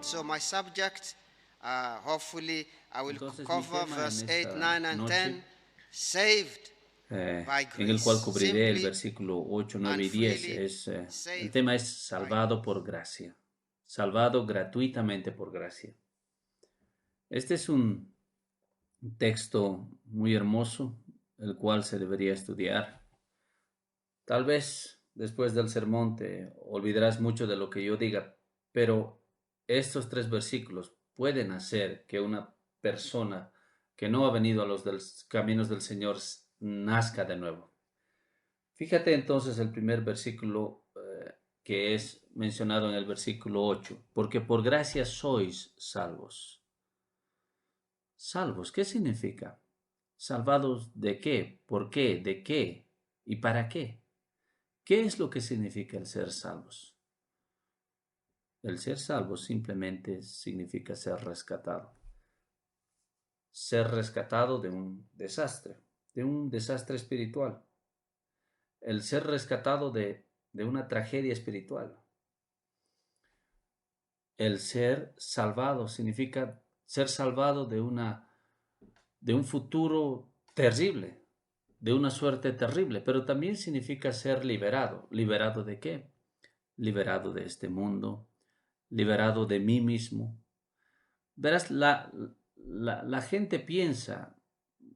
So my subject, hopefully I will Entonces mi cover tema en verse 8, esta 9, and 10. noche, Saved by en el grace. cual cubriré el Simply versículo 8, and 9 y 10, freely el saved tema es by salvado grace. por gracia, salvado gratuitamente por gracia. Este es un texto muy hermoso, el cual se debería estudiar. Tal vez después del sermón te olvidarás mucho de lo que yo diga, pero estos 3 versículos pueden hacer que una persona que no ha venido a los caminos del Señor nazca de nuevo. Fíjate entonces el primer versículo que es mencionado en el versículo 8, porque por gracia sois salvos. Salvos, ¿qué significa? ¿Salvados de qué? ¿Por qué? ¿De qué? ¿Y para qué? ¿Qué es lo que significa el ser salvos? El ser salvo simplemente significa ser rescatado. Ser rescatado de un desastre espiritual. El ser rescatado de una tragedia espiritual. El ser salvado significa ser salvado de un futuro terrible, de una suerte terrible, pero también significa ser liberado. ¿Liberado de qué? Liberado de este mundo, liberado de mí mismo. Verás, la gente piensa,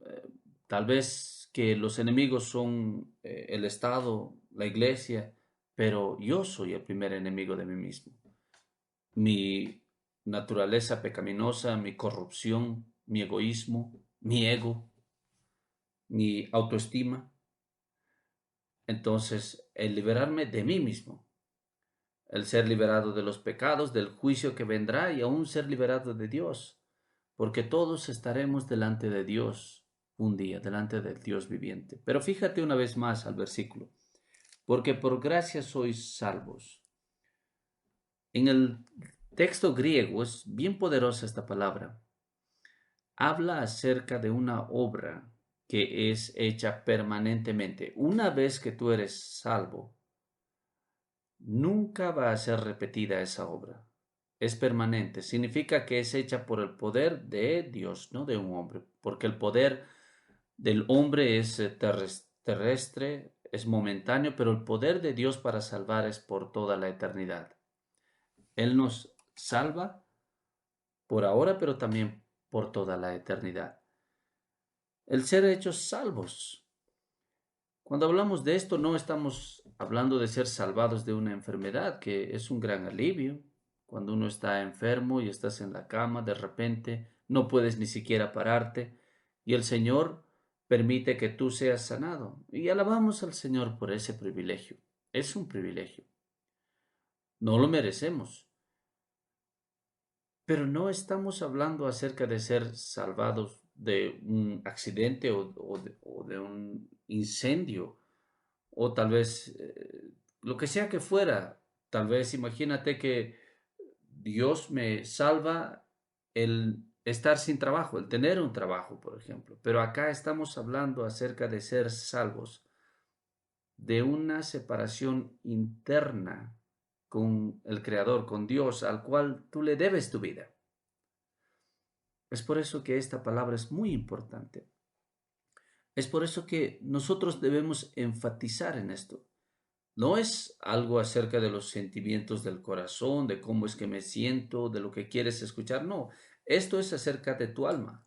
eh, tal vez que los enemigos son el Estado, la iglesia, pero yo soy el primer enemigo de mí mismo. Mi naturaleza pecaminosa, mi corrupción, mi egoísmo, mi ego, mi autoestima. Entonces, el liberarme de mí mismo, el ser liberado de los pecados, del juicio que vendrá y aún ser liberado de Dios, porque todos estaremos delante de Dios un día, delante del Dios viviente. Pero fíjate una vez más al versículo, porque por gracia sois salvos. En el texto griego es bien poderosa esta palabra. Habla acerca de una obra que es hecha permanentemente. Una vez que tú eres salvo, nunca va a ser repetida esa obra. Es permanente. Significa que es hecha por el poder de Dios, no de un hombre. Porque el poder del hombre es terrestre, es momentáneo, pero el poder de Dios para salvar es por toda la eternidad. Él nos salva por ahora, pero también por toda la eternidad. El ser hechos salvos. Cuando hablamos de esto, no estamos hablando de ser salvados de una enfermedad, que es un gran alivio. Cuando uno está enfermo y estás en la cama, de repente no puedes ni siquiera pararte y el Señor permite que tú seas sanado. Y alabamos al Señor por ese privilegio. Es un privilegio. No lo merecemos. Pero no estamos hablando acerca de ser salvados de un accidente o de un incendio o tal vez lo que sea que fuera. Tal vez imagínate que Dios me salva el estar sin trabajo, el tener un trabajo, por ejemplo. Pero acá estamos hablando acerca de ser salvos de una separación interna con el Creador, con Dios, al cual tú le debes tu vida. Es por eso que esta palabra es muy importante. Es por eso que nosotros debemos enfatizar en esto. No es algo acerca de los sentimientos del corazón, de cómo es que me siento, de lo que quieres escuchar. No, esto es acerca de tu alma.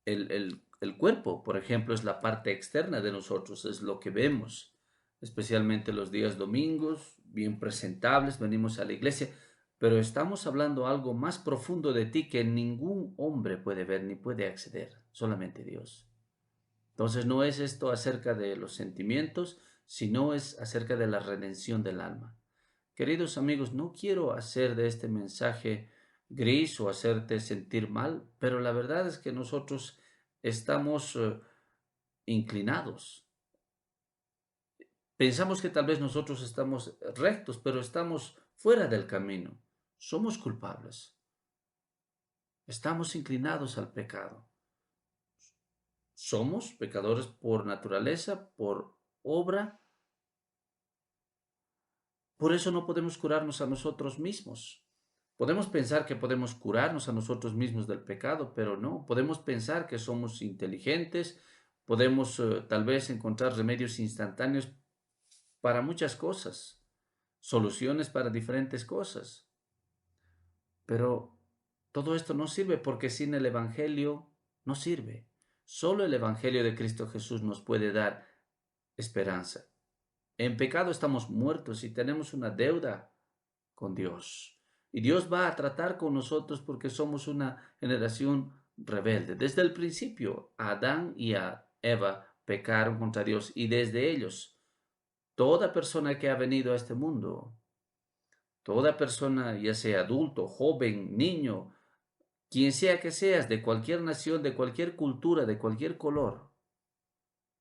El cuerpo, por ejemplo, es la parte externa de nosotros, es lo que vemos, especialmente los días domingos, bien presentables, venimos a la iglesia, pero estamos hablando algo más profundo de ti que ningún hombre puede ver ni puede acceder, solamente Dios. Entonces no es esto acerca de los sentimientos, sino es acerca de la redención del alma. Queridos amigos, no quiero hacer de este mensaje gris o hacerte sentir mal, pero la verdad es que nosotros estamos inclinados. Pensamos que tal vez nosotros estamos rectos, pero estamos fuera del camino. Somos culpables. Estamos inclinados al pecado. Somos pecadores por naturaleza, por obra. Por eso no podemos curarnos a nosotros mismos. Podemos pensar que podemos curarnos a nosotros mismos del pecado, pero no. Podemos pensar que somos inteligentes, podemos tal vez encontrar remedios instantáneos para muchas cosas, soluciones para diferentes cosas. Pero todo esto no sirve porque sin el Evangelio no sirve. Solo el Evangelio de Cristo Jesús nos puede dar esperanza. En pecado estamos muertos y tenemos una deuda con Dios. Y Dios va a tratar con nosotros porque somos una generación rebelde. Desde el principio, Adán y Eva pecaron contra Dios y desde ellos, toda persona que ha venido a este mundo, toda persona, ya sea adulto, joven, niño, quien sea que seas, de cualquier nación, de cualquier cultura, de cualquier color,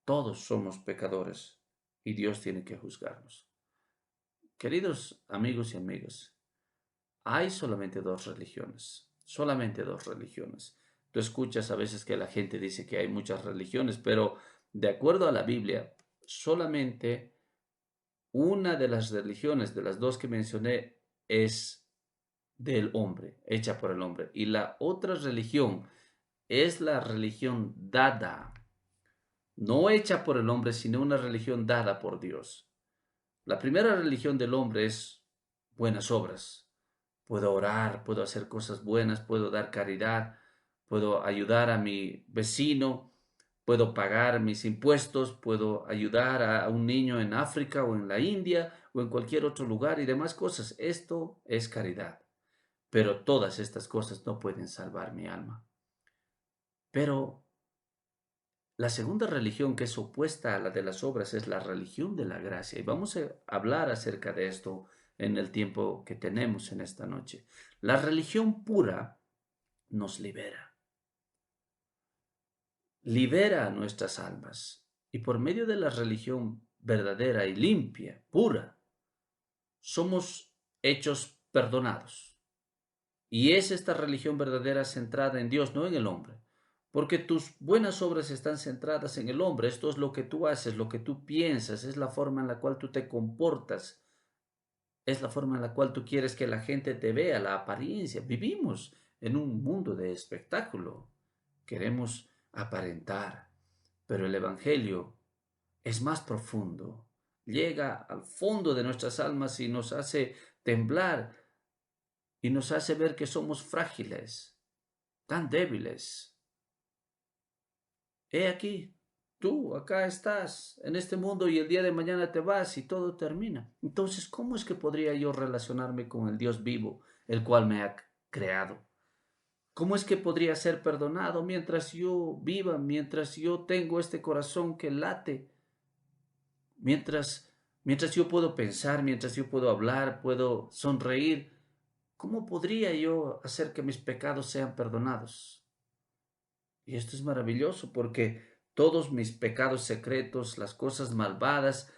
todos somos pecadores y Dios tiene que juzgarnos. Queridos amigos y amigas, hay solamente dos religiones. Tú escuchas a veces que la gente dice que hay muchas religiones, pero de acuerdo a la Biblia, solamente una de las religiones, de las dos que mencioné, es del hombre, hecha por el hombre. Y la otra religión es la religión dada, no hecha por el hombre, sino una religión dada por Dios. La primera religión del hombre es buenas obras. Puedo orar, puedo hacer cosas buenas, puedo dar caridad, puedo ayudar a mi vecino, puedo pagar mis impuestos, puedo ayudar a un niño en África o en la India o en cualquier otro lugar y demás cosas. Esto es caridad. Pero todas estas cosas no pueden salvar mi alma. Pero la segunda religión que es opuesta a la de las obras es la religión de la gracia. Y vamos a hablar acerca de esto en el tiempo que tenemos en esta noche. La religión pura nos libera. Libera a nuestras almas. Y por medio de la religión verdadera y limpia, pura, somos hechos perdonados. Y es esta religión verdadera centrada en Dios, no en el hombre. Porque tus buenas obras están centradas en el hombre. Esto es lo que tú haces, lo que tú piensas, es la forma en la cual tú te comportas, es la forma en la cual tú quieres que la gente te vea, la apariencia. Vivimos en un mundo de espectáculo. Queremos aparentar, pero el Evangelio es más profundo. Llega al fondo de nuestras almas y nos hace temblar y nos hace ver que somos frágiles, tan débiles. He aquí, tú acá estás en este mundo y el día de mañana te vas y todo termina. Entonces, ¿cómo es que podría yo relacionarme con el Dios vivo, el cual me ha creado? ¿Cómo es que podría ser perdonado mientras yo viva, mientras yo tengo este corazón que late, mientras yo puedo pensar, mientras yo puedo hablar, puedo sonreír? ¿Cómo podría yo hacer que mis pecados sean perdonados? Y esto es maravilloso porque todos mis pecados secretos, las cosas malvadas,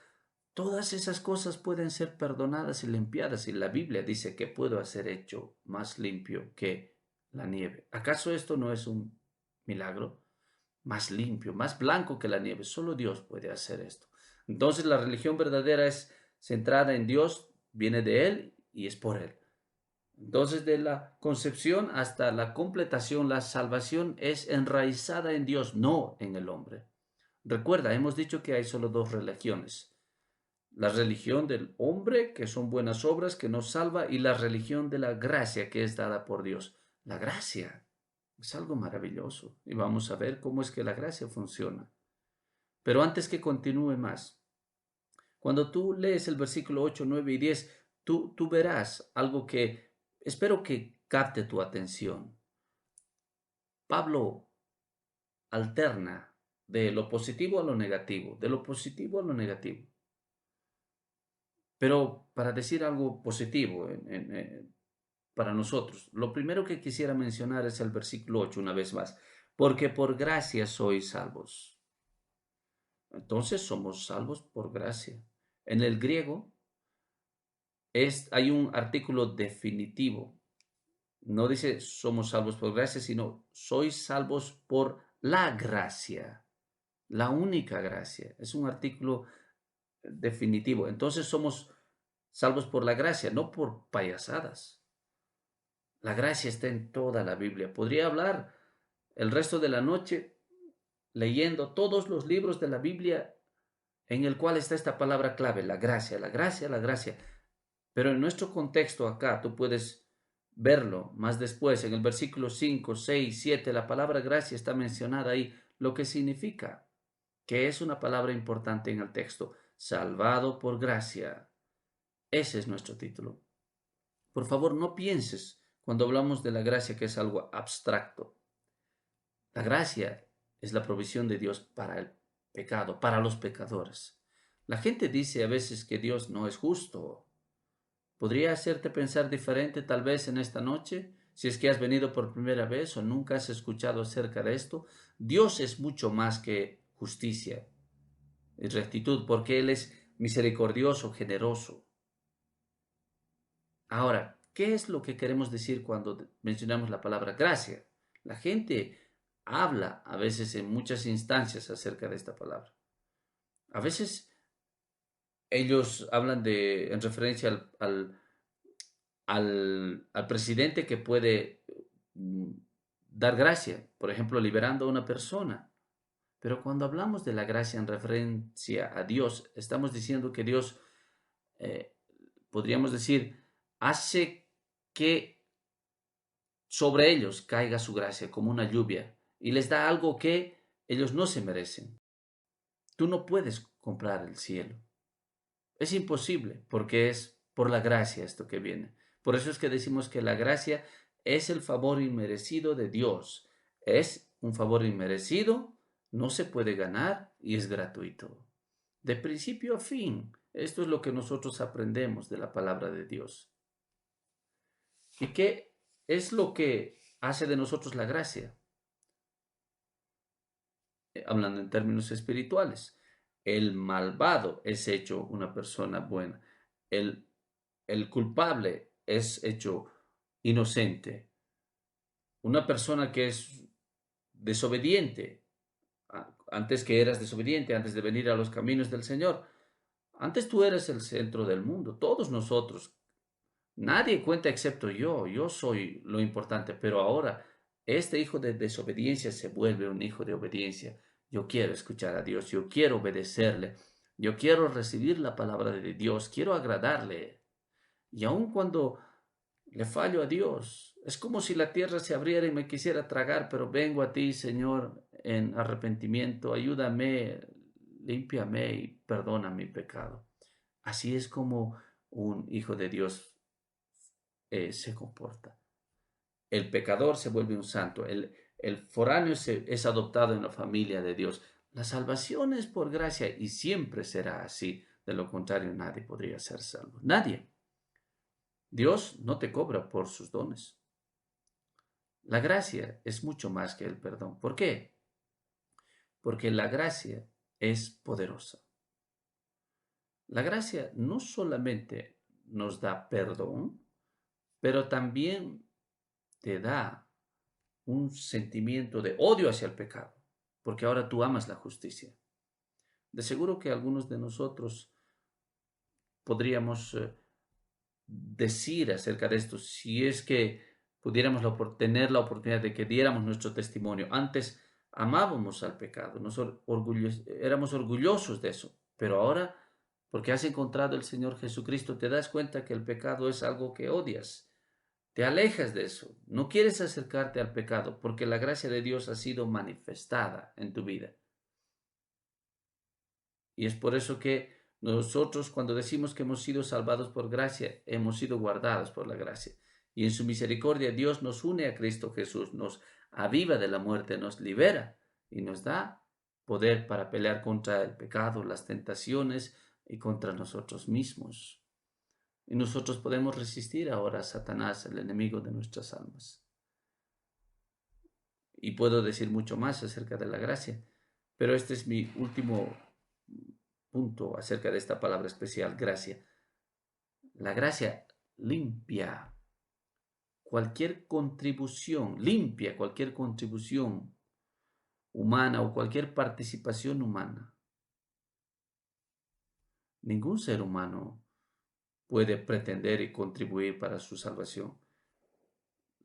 todas esas cosas pueden ser perdonadas y limpiadas. Y la Biblia dice que puedo ser hecho más limpio que la nieve. ¿Acaso esto no es un milagro? Más limpio, más blanco que la nieve. Solo Dios puede hacer esto. Entonces la religión verdadera es centrada en Dios, viene de Él y es por Él. Entonces, de la concepción hasta la completación, la salvación es enraizada en Dios, no en el hombre. Recuerda, hemos dicho que hay solo dos religiones. La religión del hombre, que son buenas obras, que nos salva, y la religión de la gracia, que es dada por Dios. La gracia es algo maravilloso y vamos a ver cómo es que la gracia funciona. Pero antes que continúe más, cuando tú lees el versículo 8, 9 y 10, tú verás algo que espero que capte tu atención. Pablo alterna de lo positivo a lo negativo, de lo positivo a lo negativo. Pero para decir algo positivo para nosotros, lo primero que quisiera mencionar es el versículo 8 una vez más, porque por gracia sois salvos. Entonces somos salvos por gracia. En el griego hay un artículo definitivo. No dice somos salvos por gracia, sino sois salvos por la gracia. La única gracia. Es un artículo definitivo. Entonces somos salvos por la gracia, no por payasadas. La gracia está en toda la Biblia. Podría hablar el resto de la noche leyendo todos los libros de la Biblia en el cual está esta palabra clave, la gracia, la gracia, la gracia. Pero en nuestro contexto acá, tú puedes verlo más después, en el versículo 5, 6, 7, la palabra gracia está mencionada ahí, lo que significa que es una palabra importante en el texto, salvado por gracia. Ese es nuestro título. Por favor, no pienses cuando hablamos de la gracia que es algo abstracto. La gracia es la provisión de Dios para el pecado, para los pecadores. La gente dice a veces que Dios no es justo. ¿Podría hacerte pensar diferente tal vez en esta noche? Si es que has venido por primera vez o nunca has escuchado acerca de esto, Dios es mucho más que justicia y rectitud, porque Él es misericordioso, generoso. Ahora, ¿qué es lo que queremos decir cuando mencionamos la palabra gracia? La gente habla a veces en muchas instancias acerca de esta palabra. A veces ellos hablan en referencia al presidente que puede mm, dar gracia, por ejemplo, liberando a una persona. Pero cuando hablamos de la gracia en referencia a Dios, estamos diciendo que Dios, eh, podríamos decir, hace que sobre ellos caiga su gracia como una lluvia y les da algo que ellos no se merecen. Tú no puedes comprar el cielo. Es imposible porque es por la gracia esto que viene. Por eso es que decimos que la gracia es el favor inmerecido de Dios. Es un favor inmerecido, no se puede ganar y es gratuito. De principio a fin, esto es lo que nosotros aprendemos de la palabra de Dios. ¿Y qué es lo que hace de nosotros la gracia? Hablando en términos espirituales, el malvado es hecho una persona buena. El, el culpable es hecho inocente. Una persona que es desobediente, antes que eras desobediente, antes de venir a los caminos del Señor, antes tú eres el centro del mundo, todos nosotros. Nadie cuenta excepto yo soy lo importante, pero ahora este hijo de desobediencia se vuelve un hijo de obediencia. Yo quiero escuchar a Dios, yo quiero obedecerle, yo quiero recibir la palabra de Dios, quiero agradarle. Y aun cuando le fallo a Dios, es como si la tierra se abriera y me quisiera tragar, pero vengo a ti, Señor, en arrepentimiento, ayúdame, límpiame y perdona mi pecado. Así es como un hijo de Dios se comporta. El pecador se vuelve un santo, el foráneo es adoptado en la familia de Dios. La salvación es por gracia y siempre será así. De lo contrario, nadie podría ser salvo. Nadie. Dios no te cobra por sus dones. La gracia es mucho más que el perdón. ¿Por qué? Porque la gracia es poderosa. La gracia no solamente nos da perdón, pero también te da un sentimiento de odio hacia el pecado, porque ahora tú amas la justicia. De seguro que algunos de nosotros podríamos decir acerca de esto, si es que pudiéramos tener la oportunidad de que diéramos nuestro testimonio. Antes amábamos al pecado, éramos orgullosos de eso, pero ahora, porque has encontrado el Señor Jesucristo, te das cuenta que el pecado es algo que odias. Te alejas de eso, no quieres acercarte al pecado porque la gracia de Dios ha sido manifestada en tu vida. Y es por eso que nosotros cuando decimos que hemos sido salvados por gracia, hemos sido guardados por la gracia. Y en su misericordia Dios nos une a Cristo Jesús, nos aviva de la muerte, nos libera y nos da poder para pelear contra el pecado, las tentaciones y contra nosotros mismos. Y nosotros podemos resistir ahora a Satanás, el enemigo de nuestras almas. Y puedo decir mucho más acerca de la gracia, pero este es mi último punto acerca de esta palabra especial, gracia. La gracia limpia limpia cualquier contribución humana o cualquier participación humana. Ningún ser humano puede pretender y contribuir para su salvación.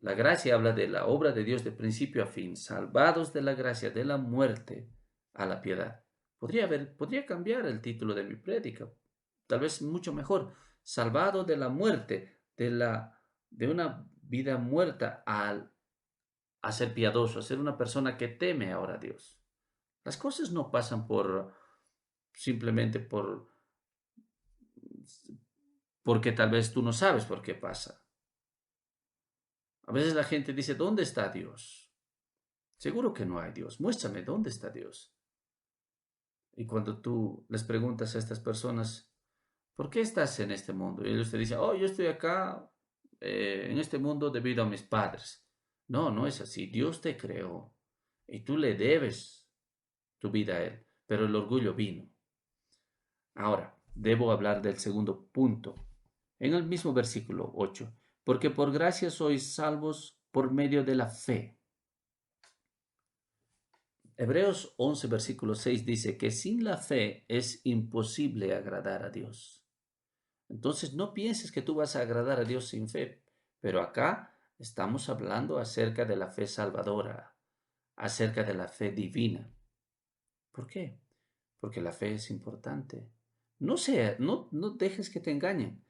La gracia habla de la obra de Dios de principio a fin, salvados de la gracia, de la muerte a la piedad. Podría cambiar el título de mi prédica, tal vez mucho mejor, salvado de la muerte, de una vida muerta a ser piadoso, a ser una persona que teme ahora a Dios. Las cosas no pasan simplemente porque tal vez tú no sabes por qué pasa. A veces la gente dice, ¿dónde está Dios? Seguro que no hay Dios. Muéstrame dónde está Dios. Y cuando tú les preguntas a estas personas, ¿por qué estás en este mundo? Y ellos te dicen, oh, yo estoy acá en este mundo debido a mis padres. No, no es así. Dios te creó y tú le debes tu vida a Él. Pero el orgullo vino. Ahora, debo hablar del segundo punto. En el mismo versículo 8, porque por gracia sois salvos por medio de la fe. Hebreos 11, versículo 6 dice que sin la fe es imposible agradar a Dios. Entonces no pienses que tú vas a agradar a Dios sin fe, pero acá estamos hablando acerca de la fe salvadora, acerca de la fe divina. ¿Por qué? Porque la fe es importante. No dejes que te engañen,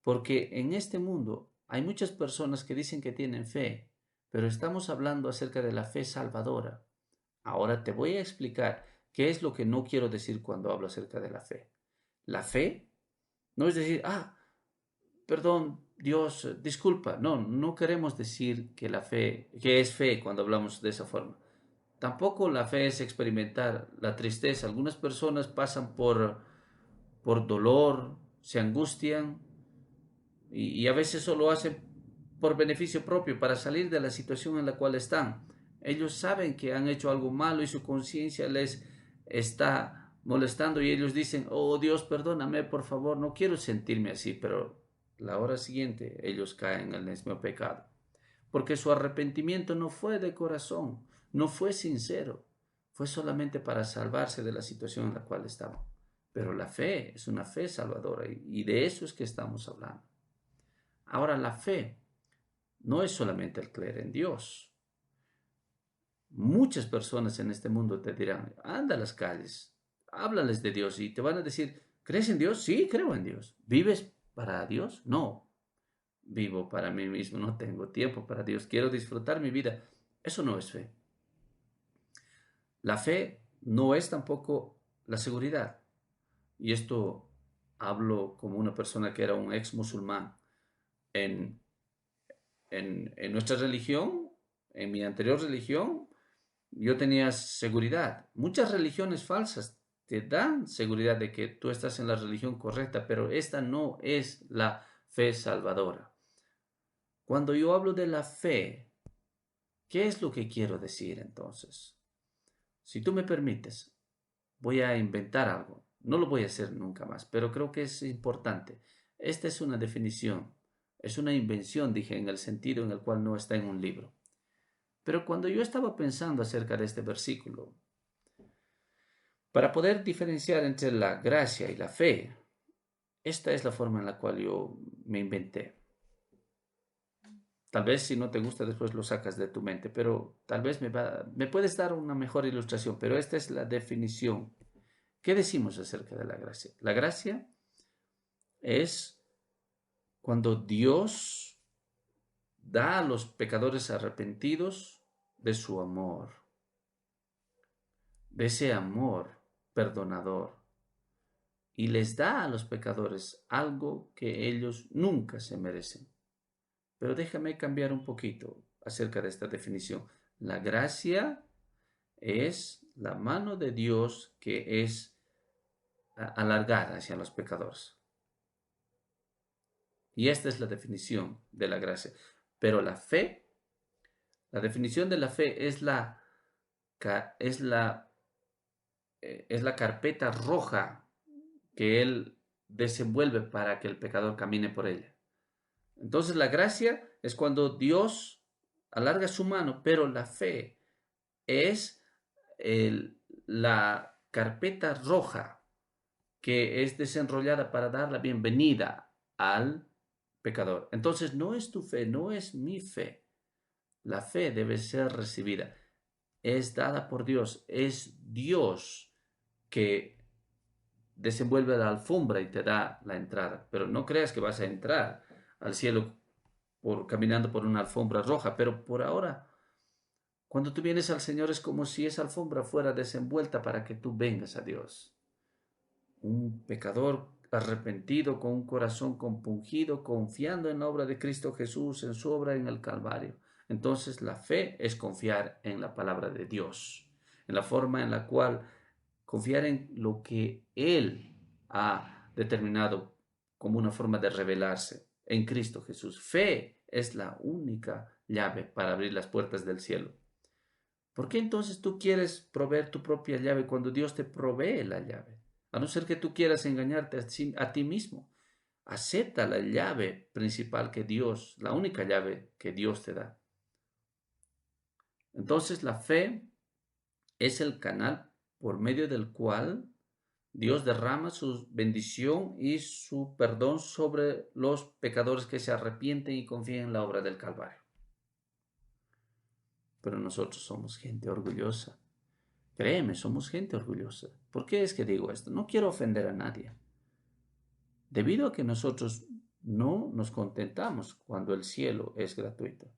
porque en este mundo hay muchas personas que dicen que tienen fe, pero estamos hablando acerca de la fe salvadora. Ahora te voy a explicar qué es lo que no quiero decir cuando hablo acerca de la fe. La fe no es decir, perdón, Dios, disculpa. No, no queremos decir que la fe, que es fe cuando hablamos de esa forma. Tampoco la fe es experimentar la tristeza. Algunas personas pasan por dolor, se angustian y a veces solo hacen por beneficio propio, para salir de la situación en la cual están. Ellos saben que han hecho algo malo y su conciencia les está molestando y ellos dicen, oh Dios, perdóname, por favor, no quiero sentirme así, pero la hora siguiente ellos caen en el mismo pecado. Porque su arrepentimiento no fue de corazón, no fue sincero, fue solamente para salvarse de la situación en la cual estaban. Pero la fe es una fe salvadora y de eso es que estamos hablando. Ahora, la fe no es solamente el creer en Dios. Muchas personas en este mundo te dirán, anda a las calles, háblales de Dios y te van a decir, ¿crees en Dios? Sí, creo en Dios. ¿Vives para Dios? No. Vivo para mí mismo, no tengo tiempo para Dios, quiero disfrutar mi vida. Eso no es fe. La fe no es tampoco la seguridad. Y esto hablo como una persona que era un ex musulmán. En, en nuestra religión, en mi anterior religión, yo tenía seguridad. Muchas religiones falsas te dan seguridad de que tú estás en la religión correcta, pero esta no es la fe salvadora. Cuando yo hablo de la fe, ¿qué es lo que quiero decir entonces? Si tú me permites, voy a inventar algo. No lo voy a hacer nunca más, pero creo que es importante. Esta es una definición, es una invención, dije, en el sentido en el cual no está en un libro. Pero cuando yo estaba pensando acerca de este versículo, para poder diferenciar entre la gracia y la fe, esta es la forma en la cual yo me inventé. Tal vez si no te gusta después lo sacas de tu mente, pero tal vez me puedes dar una mejor ilustración, pero esta es la definición. ¿Qué decimos acerca de la gracia? La gracia es cuando Dios da a los pecadores arrepentidos de su amor, de ese amor perdonador, y les da a los pecadores algo que ellos nunca se merecen. Pero déjame cambiar un poquito acerca de esta definición. La gracia es la mano de Dios que es alargada hacia los pecadores. Y esta es la definición de la gracia. Pero la fe, la definición de la fe es la carpeta roja que Él desenvuelve para que el pecador camine por ella. Entonces la gracia es cuando Dios alarga su mano, pero la fe es la carpeta roja que es desenrollada para dar la bienvenida al pecador. Entonces no es tu fe, no es mi fe. La fe debe ser recibida. Es dada por Dios. Es Dios que desenvuelve la alfombra y te da la entrada. Pero no creas que vas a entrar al cielo caminando por una alfombra roja. Pero por ahora, cuando tú vienes al Señor, es como si esa alfombra fuera desenvuelta para que tú vengas a Dios. Un pecador arrepentido, con un corazón compungido, confiando en la obra de Cristo Jesús, en su obra en el Calvario. Entonces la fe es confiar en la palabra de Dios, en la forma en la cual confiar en lo que Él ha determinado como una forma de revelarse en Cristo Jesús. Fe es la única llave para abrir las puertas del cielo. ¿Por qué entonces tú quieres proveer tu propia llave cuando Dios te provee la llave? A no ser que tú quieras engañarte a ti mismo. Acepta la llave principal que Dios, la única llave que Dios te da. Entonces la fe es el canal por medio del cual Dios derrama su bendición y su perdón sobre los pecadores que se arrepienten y confían en la obra del Calvario. Pero nosotros somos gente orgullosa. Créeme, somos gente orgullosa. ¿Por qué es que digo esto? No quiero ofender a nadie. Debido a que nosotros no nos contentamos cuando el cielo es gratuito.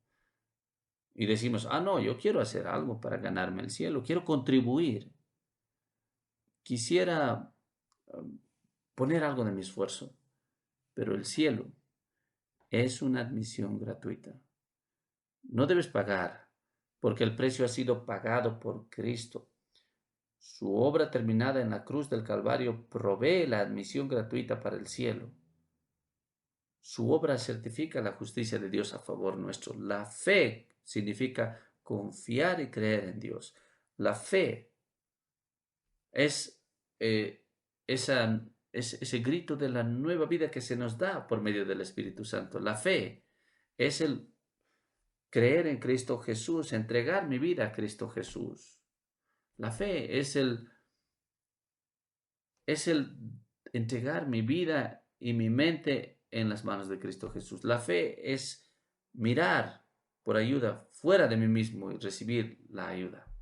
Y decimos, no, yo quiero hacer algo para ganarme el cielo, quiero contribuir. Quisiera poner algo de mi esfuerzo, pero el cielo es una admisión gratuita. No debes pagar, porque el precio ha sido pagado por Cristo. Su obra terminada en la cruz del Calvario provee la admisión gratuita para el cielo. Su obra certifica la justicia de Dios a favor nuestro. La fe significa confiar y creer en Dios. La fe es ese grito de la nueva vida que se nos da por medio del Espíritu Santo. La fe es el creer en Cristo Jesús, entregar mi vida a Cristo Jesús. La fe es el entregar mi vida y mi mente en las manos de Cristo Jesús. La fe es mirar por ayuda fuera de mí mismo y recibir la ayuda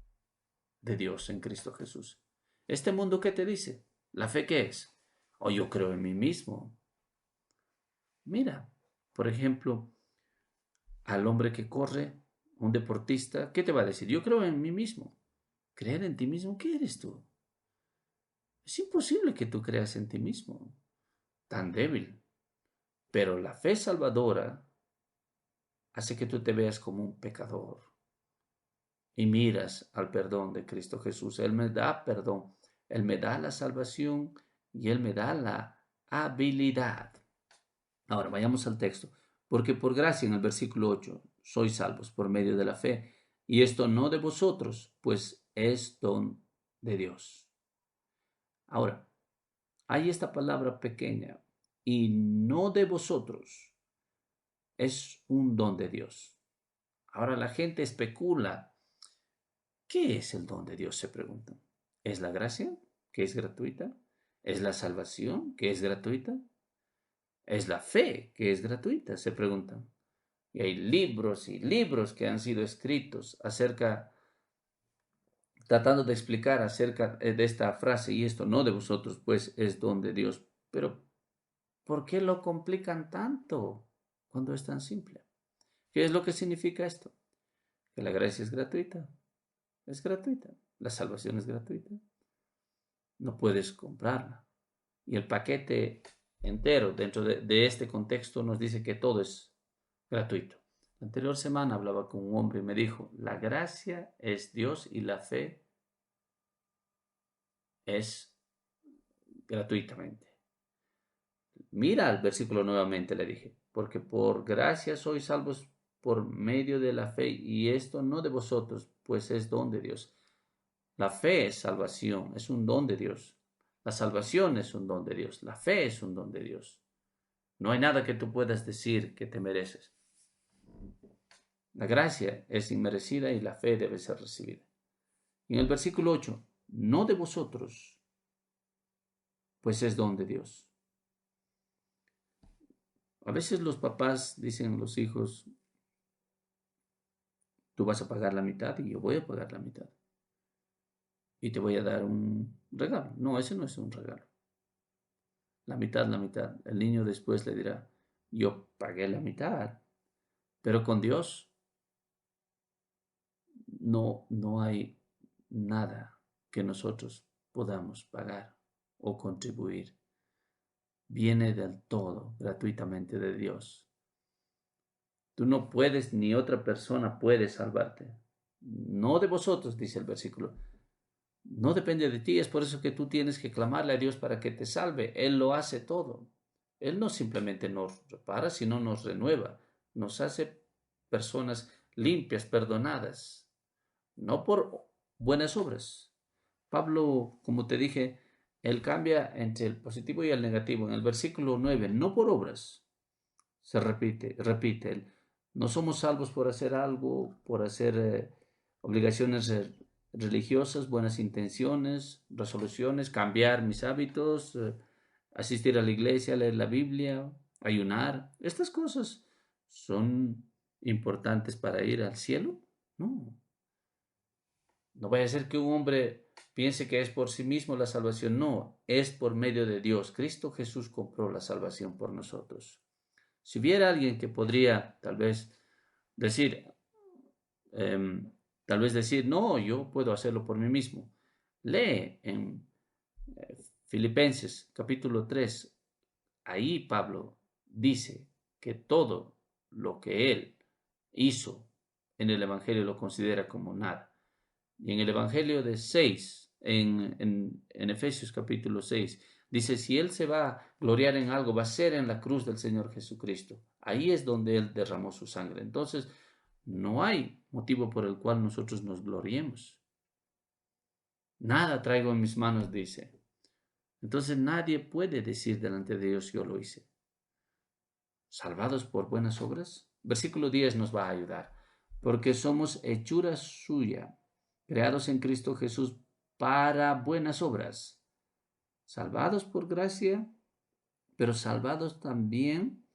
de Dios en Cristo Jesús. ¿Este mundo qué te dice? ¿La fe qué es? Yo creo en mí mismo. Mira, por ejemplo, al hombre que corre, un deportista, ¿qué te va a decir? Yo creo en mí mismo. ¿Creer en ti mismo? ¿Qué eres tú? Es imposible que tú creas en ti mismo, tan débil. Pero la fe salvadora hace que tú te veas como un pecador y miras al perdón de Cristo Jesús. Él me da perdón, Él me da la salvación y Él me da la habilidad. Ahora vayamos al texto. Porque por gracia en el versículo 8 sois salvos por medio de la fe, y esto no de vosotros, pues es don de Dios. Ahora, hay esta palabra pequeña, y no de vosotros, es un don de Dios. Ahora la gente especula. ¿Qué es el don de Dios? Se preguntan. ¿Es la gracia, que es gratuita? ¿Es la salvación, que es gratuita? ¿Es la fe, que es gratuita? Se preguntan. Y hay libros y libros que han sido escritos tratando de explicar acerca de esta frase, y esto no de vosotros, pues es don de Dios. Pero, ¿por qué lo complican tanto cuando es tan simple? ¿Qué es lo que significa esto? Que la gracia es gratuita. Es gratuita. La salvación es gratuita. No puedes comprarla. Y el paquete entero dentro de este contexto nos dice que todo es gratuito. La anterior semana hablaba con un hombre y me dijo, la gracia es Dios y la fe es gratuitamente. Mira el versículo nuevamente, le dije, porque por gracia sois salvos por medio de la fe, y esto no de vosotros, pues es don de Dios. La fe es salvación, es un don de Dios. La salvación es un don de Dios. La fe es un don de Dios. No hay nada que tú puedas decir que te mereces. La gracia es inmerecida y la fe debe ser recibida. Y en el versículo 8, no de vosotros, pues es don de Dios. A veces los papás dicen a los hijos, tú vas a pagar la mitad y yo voy a pagar la mitad. Y te voy a dar un regalo. No, ese no es un regalo. La mitad, la mitad. El niño después le dirá, yo pagué la mitad. Pero con Dios no hay nada que nosotros podamos pagar o contribuir. Viene del todo, gratuitamente de Dios. Tú no puedes, ni otra persona puede salvarte. No de vosotros, dice el versículo. No depende de ti, es por eso que tú tienes que clamarle a Dios para que te salve. Él lo hace todo. Él no simplemente nos repara, sino nos renueva. Nos hace personas limpias, perdonadas, no por buenas obras. Pablo, como te dije, él cambia entre el positivo y el negativo. En el versículo 9, no por obras, se repite él. No somos salvos por hacer algo, por hacer obligaciones religiosas, buenas intenciones, resoluciones, cambiar mis hábitos, asistir a la iglesia, leer la Biblia, ayunar. Estas cosas son importantes para ir al cielo. No, no vaya a ser que un hombre piense que es por sí mismo la salvación. No, es por medio de Dios. Cristo Jesús compró la salvación por nosotros. Si hubiera alguien que podría decir, tal vez decir, no, yo puedo hacerlo por mí mismo. Lee en Filipenses capítulo 3. Ahí Pablo dice que todo lo que él hizo en el Evangelio lo considera como nada. Y en el Evangelio de 6, en Efesios capítulo 6, dice, si él se va a gloriar en algo, va a ser en la cruz del Señor Jesucristo. Ahí es donde él derramó su sangre. Entonces, no hay motivo por el cual nosotros nos gloriemos. Nada traigo en mis manos, dice. Entonces nadie puede decir delante de Dios, yo lo hice. ¿Salvados por buenas obras? Versículo 10 nos va a ayudar. Porque somos hechura suya, creados en Cristo Jesús para buenas obras, salvados por gracia, pero salvados también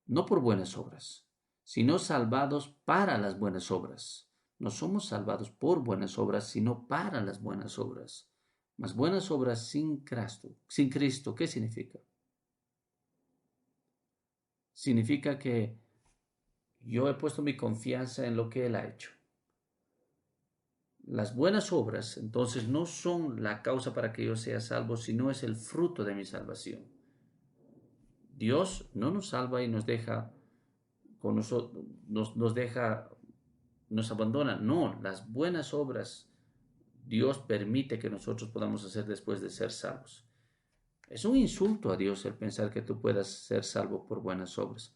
no por buenas obras, sino salvados para las buenas obras. No somos salvados por buenas obras, sino para las buenas obras. Mas buenas obras sin Cristo, ¿qué significa? Significa que yo he puesto mi confianza en lo que Él ha hecho. Las buenas obras, entonces, no son la causa para que yo sea salvo, sino es el fruto de mi salvación. Dios no nos salva y nos deja con nosotros, nos abandona. No, las buenas obras Dios permite que nosotros podamos hacer después de ser salvos. Es un insulto a Dios el pensar que tú puedas ser salvo por buenas obras,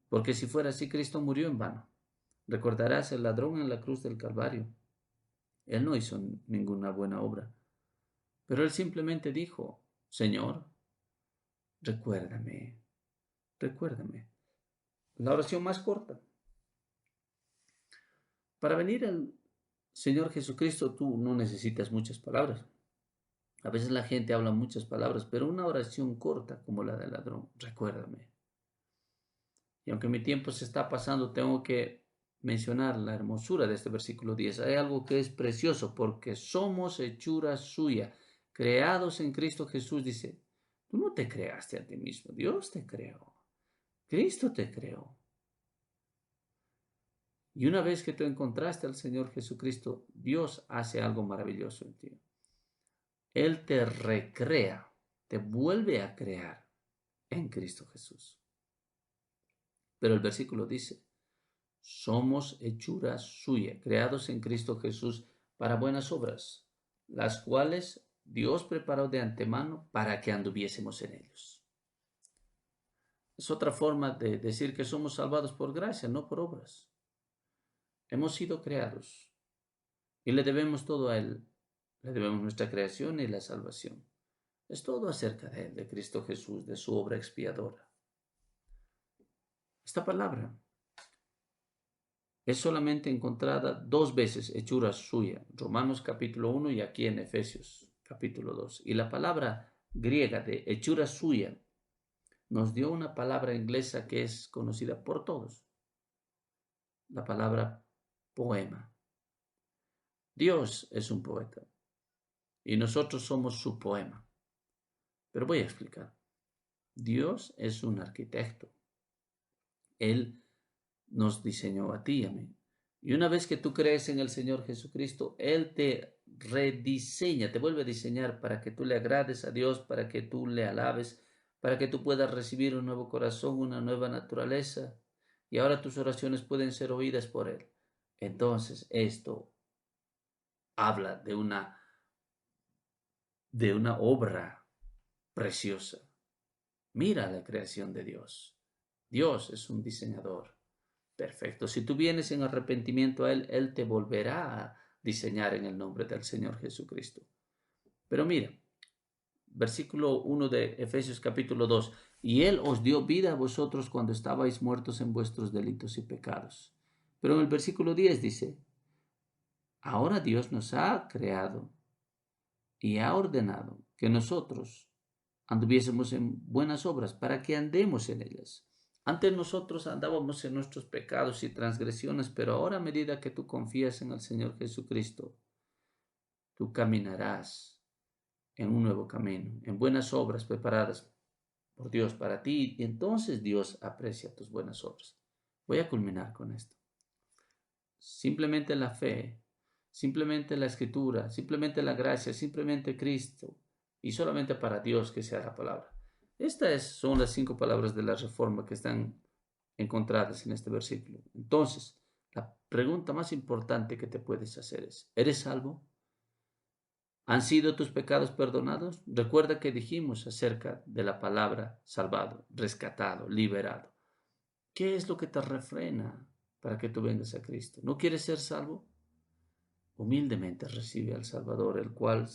porque si fuera así, Cristo murió en vano. Recordarás el ladrón en la cruz del Calvario. Él no hizo ninguna buena obra, pero él simplemente dijo, Señor, recuérdame, recuérdame. La oración más corta. Para venir al Señor Jesucristo tú no necesitas muchas palabras. A veces la gente habla muchas palabras, pero una oración corta como la del ladrón, recuérdame. Y aunque mi tiempo se está pasando, tengo que mencionar la hermosura de este versículo 10. Hay algo que es precioso, porque somos hechura suya, creados en Cristo Jesús. Dice, tú no te creaste a ti mismo, Dios te creó, Cristo te creó. Y una vez que tú encontraste al Señor Jesucristo, Dios hace algo maravilloso en ti. Él te recrea, te vuelve a crear en Cristo Jesús. Pero el versículo dice, somos hechura suya, creados en Cristo Jesús para buenas obras, las cuales Dios preparó de antemano para que anduviésemos en ellos. Es otra forma de decir que somos salvados por gracia, no por obras. Hemos sido creados y le debemos todo a Él. Le debemos nuestra creación y la salvación. Es todo acerca de Él, de Cristo Jesús, de su obra expiadora. Esta palabra es solamente encontrada 2 veces, hechura suya, Romanos capítulo 1 y aquí en Efesios capítulo 2. Y la palabra griega de hechura suya nos dio una palabra inglesa que es conocida por todos, la palabra poema. Dios es un poeta y nosotros somos su poema. Pero voy a explicar. Dios es un arquitecto. Él nos diseñó a ti y a mí. Y una vez que tú crees en el Señor Jesucristo, Él te rediseña, te vuelve a diseñar para que tú le agrades a Dios, para que tú le alabes, para que tú puedas recibir un nuevo corazón, una nueva naturaleza. Y ahora tus oraciones pueden ser oídas por Él. Entonces, esto habla de una obra preciosa. Mira la creación de Dios. Dios es un diseñador perfecto. Si tú vienes en arrepentimiento a Él, Él te volverá a diseñar en el nombre del Señor Jesucristo. Pero mira, versículo 1 de Efesios capítulo 2. Y Él os dio vida a vosotros cuando estabais muertos en vuestros delitos y pecados. Pero en el versículo 10 dice, ahora Dios nos ha creado y ha ordenado que nosotros anduviésemos en buenas obras para que andemos en ellas. Antes nosotros andábamos en nuestros pecados y transgresiones, pero ahora a medida que tú confías en el Señor Jesucristo, tú caminarás en un nuevo camino, en buenas obras preparadas por Dios para ti, y entonces Dios aprecia tus buenas obras. Voy a culminar con esto. Simplemente la fe, simplemente la escritura, simplemente la gracia, simplemente Cristo y solamente para Dios que sea la palabra. Estas son las 5 palabras de la Reforma que están encontradas en este versículo. Entonces, la pregunta más importante que te puedes hacer es, ¿eres salvo? ¿Han sido tus pecados perdonados? Recuerda que dijimos acerca de la palabra salvado, rescatado, liberado. ¿Qué es lo que te refrena para que tú vengas a Cristo? ¿No quieres ser salvo? Humildemente recibe al Salvador, el cual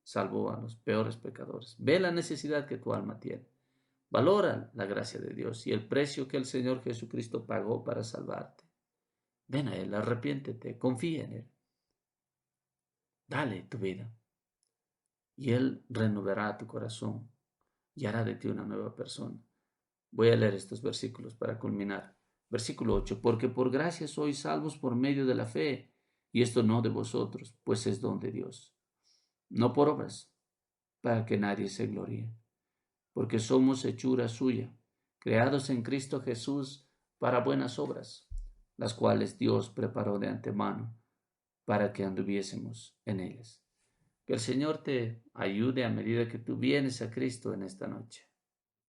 salvó a los peores pecadores. Ve la necesidad que tu alma tiene. Valora la gracia de Dios y el precio que el Señor Jesucristo pagó para salvarte. Ven a Él, arrepiéntete, confía en Él. Dale tu vida. Y Él renovará tu corazón y hará de ti una nueva persona. Voy a leer estos versículos para culminar. Versículo 8. Porque por gracia sois salvos por medio de la fe, y esto no de vosotros, pues es don de Dios. No por obras, para que nadie se gloríe. Porque somos hechura suya, creados en Cristo Jesús para buenas obras, las cuales Dios preparó de antemano para que anduviésemos en ellas. Que el Señor te ayude a medida que tú vienes a Cristo en esta noche.